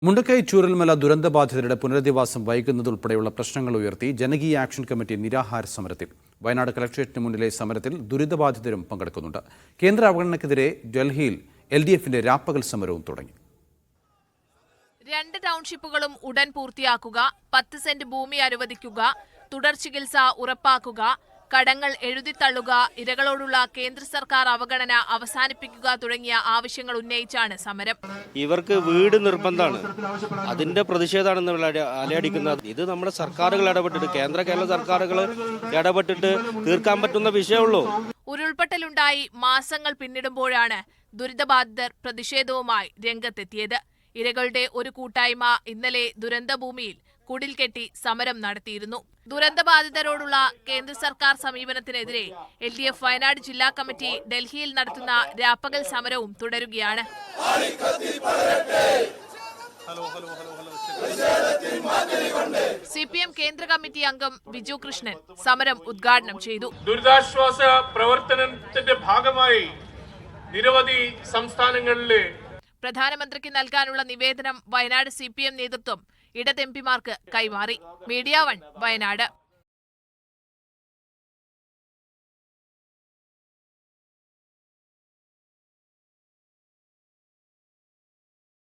മുണ്ടക്കൈ ചൂരൽമല ദുരന്തബാധിതരുടെ പുനരധിവാസം വൈകുന്നതുൾപ്പെടെയുള്ള പ്രശ്നങ്ങൾ ഉയർത്തി ജനകീയ ആക്ഷൻ കമ്മിറ്റി നിരാഹാര സമരത്തിൽ. വയനാട് കളക്ടറേറ്റിന് മുന്നിലെ സമരത്തിൽ ദുരിതബാധിതരും പങ്കെടുക്കുന്നുണ്ട്. കേന്ദ്ര അവഗണനയ്ക്കെതിരെ ഡൽഹിയിൽ LDFന്റെ രാപ്പകൽ സമരവും തുടങ്ങി. 2 ടൗൺഷിപ്പുകളും ഉടൻ പൂർത്തിയാക്കുക, 10 സെന്റ് ഭൂമി അനുവദിക്കുക, തുടർ ചികിത്സ ഉറപ്പാക്കുക, കടങ്ങൾ എഴുതിത്തള്ളുക, ഇരകളോടുള്ള കേന്ദ്ര സർക്കാർ അവഗണന അവസാനിപ്പിക്കുക തുടങ്ങിയ ആവശ്യങ്ങൾ ഉന്നയിച്ചാണ് സമരം. ഇവർക്ക് വീട് നിർബന്ധമാണ്, അതിന്റെ പ്രതിഷേധമാണ് അലയടിക്കുന്നത്. ഇത് നമ്മുടെ സർക്കാരുകൾ ഇടപെട്ടിട്ട്, കേരള സർക്കാരുകൾ ഇടപെട്ടിട്ട് തീർക്കാൻ പറ്റുന്ന വിഷയമുള്ളൂ. ഉരുൾപൊട്ടലുണ്ടായി മാസങ്ങൾ പിന്നിടുമ്പോഴാണ് ദുരിതബാധിതർ പ്രതിഷേധവുമായി രംഗത്തെത്തിയത്. ഇരകളുടെ ഒരു കൂട്ടായ്മ ഇന്നലെ ദുരന്തഭൂമിയിൽ കുടിൽ കെട്ടി സമരം നടത്തിയിരുന്നു. ദുരന്തബാധിതരോടുള്ള കേന്ദ്ര സർക്കാർ സമീപനത്തിനെതിരെ LDF വയനാട് ജില്ലാ കമ്മിറ്റി ഡൽഹിയിൽ നടത്തുന്ന രാപ്പകൽ സമരവും തുടരുകയാണ്. CPM കേന്ദ്ര കമ്മിറ്റി അംഗം ബിജു കൃഷ്ണൻ സമരം ഉദ്ഘാടനം ചെയ്തു. ദുരിതാശ്വാസ പ്രവർത്തനത്തിന്റെ ഭാഗമായി നിരവധി സംസ്ഥാനങ്ങളിലെ പ്രധാനമന്ത്രിക്ക് നൽകാനുള്ള നിവേദനം വയനാട് CPM നേതൃത്വം ഇടത് MPമാർക്ക് കൈമാറി. മീഡിയ 1 വയനാട്.